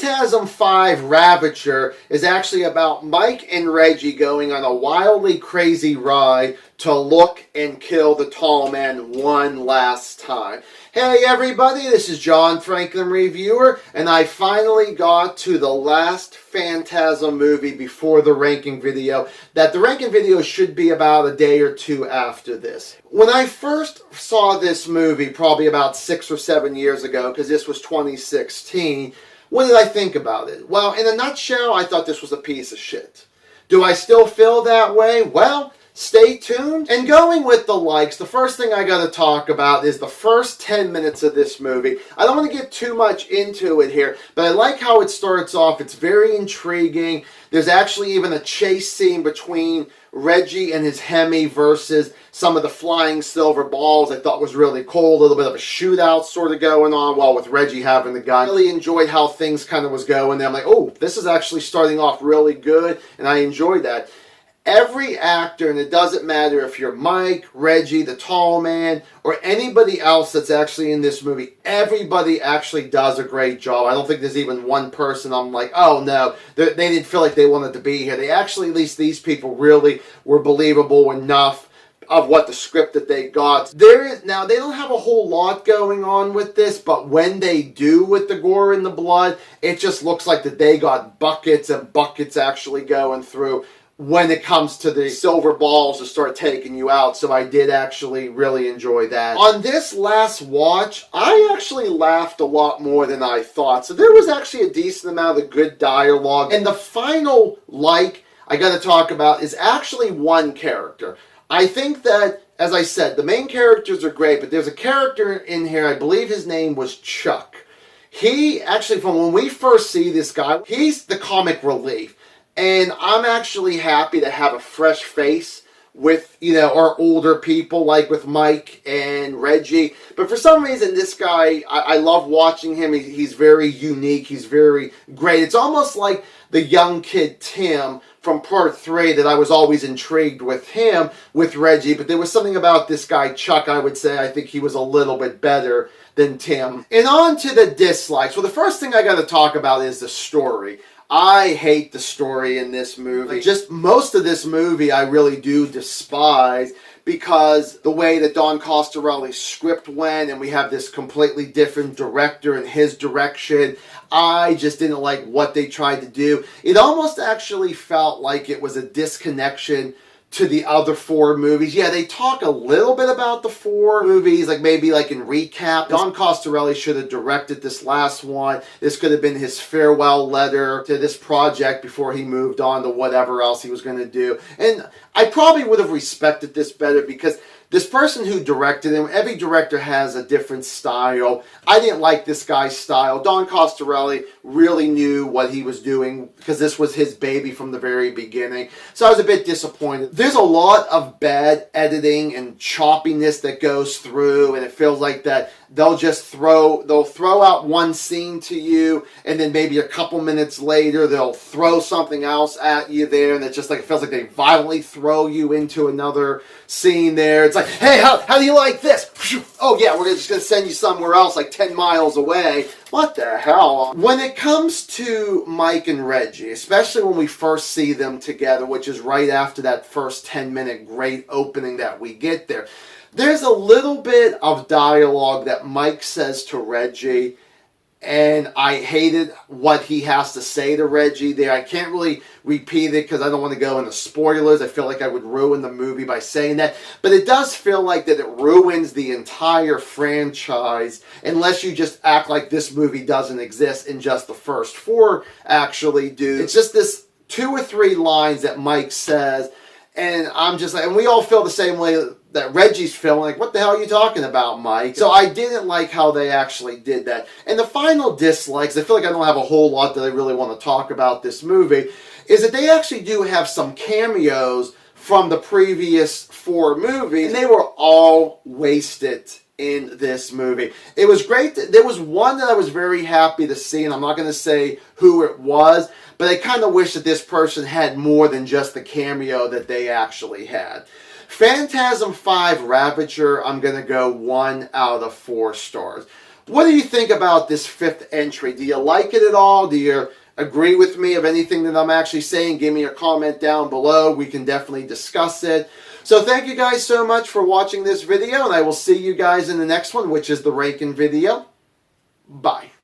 Phantasm 5 Ravager is actually about Mike and Reggie going on a wildly crazy ride to look and kill the tall man one last time. Hey everybody, this is John Franklin Reviewer, and I finally got to the last Phantasm movie before the ranking video. The ranking video should be about a day or two after this. When I first saw this movie, probably about 6 or 7 years ago, because this was 2016, what did I think about it? Well, in a nutshell, I thought this was a piece of shit. Do I still feel that way? Well, stay tuned. And going with the likes, the first thing I got to talk about is the first 10 minutes of this movie. I don't want to get too much into it here, but I like how it starts off. It's very intriguing. There's actually even a chase scene between Reggie and his Hemi versus some of the flying silver balls. I thought was really cool. A little bit of a shootout sort of going on while with Reggie having the gun. I really enjoyed how things kind of was going. I'm like, oh, this is actually starting off really good, and I enjoyed that. Every actor, and it doesn't matter if you're Mike, Reggie, the tall man, or anybody else that's actually in this movie, everybody actually does a great job. I don't think there's even one person I'm like, oh no, they didn't feel like they wanted to be here. They actually, at least these people, really were believable enough of what the script that they got. Now, they don't have a whole lot going on with this, but when they do with the gore and the blood, it just looks like that they got buckets and buckets actually going through when it comes to the silver balls to start taking you out. So I did actually really enjoy that. On this last watch, I actually laughed a lot more than I thought. So there was actually a decent amount of good dialogue. And the final I got to talk about is actually one character. I think that, as I said, the main characters are great, but there's a character in here, I believe his name was Chuck. He actually, from when we first see this guy, he's the comic relief. And I'm actually happy to have a fresh face with, our older people, like with Mike and Reggie. But for some reason, this guy, I love watching him. He's very unique. He's very great. It's almost like the young kid Tim from part 3 that I was always intrigued with him, with Reggie. But there was something about this guy, Chuck, I would say. I think he was a little bit better than Tim. And on to the dislikes. Well, the first thing I got to talk about is the story. I hate the story in this movie. Just most of this movie I really do despise because the way that Don Coscarelli's script went, and we have this completely different director and his direction, I just didn't like what they tried to do. It almost actually felt like it was a disconnection to the other 4 movies. Yeah, they talk a little bit about the 4 movies, maybe in recap. Don Coscarelli should have directed this last one. This could have been his farewell letter to this project before he moved on to whatever else he was going to do. And I probably would have respected this better because this person who directed him, every director has a different style. I didn't like this guy's style. Don Coscarelli really knew what he was doing because this was his baby from the very beginning. So I was a bit disappointed. There's a lot of bad editing and choppiness that goes through, and it feels like that they'll throw out one scene to you, and then maybe a couple minutes later they'll throw something else at you there, and it's just it feels like they violently throw you into another scene there. It's like, hey, how do you like this? Oh yeah, we're just going to send you somewhere else 10 miles away. What the hell? When it comes to Mike and Reggie, especially when we first see them together, which is right after that first 10-minute great opening that we get there, there's a little bit of dialogue that Mike says to Reggie, and I hated what he has to say to Reggie there. I can't really repeat it because I don't want to go into spoilers. I feel like I would ruin the movie by saying that. But it does feel like that it ruins the entire franchise unless you just act like this movie doesn't exist and just the first 4 actually do. It's just this 2 or 3 lines that Mike says, and I'm just and we all feel the same way that Reggie's feeling, what the hell are you talking about, Mike? So I didn't like how they actually did that. And the final dislikes, I feel like I don't have a whole lot that I really want to talk about this movie, is that they actually do have some cameos from the previous 4 movies, and they were all wasted in this movie. It was great. There was one that I was very happy to see, and I'm not going to say who it was, but I kind of wish that this person had more than just the cameo that they actually had. Phantasm 5 Ravager, I'm going to go 1 out of 4 stars. What do you think about this 5th entry? Do you like it at all? Do you agree with me of anything that I'm actually saying? Give me a comment down below. We can definitely discuss it. So thank you guys so much for watching this video, and I will see you guys in the next one, which is the ranking video. Bye.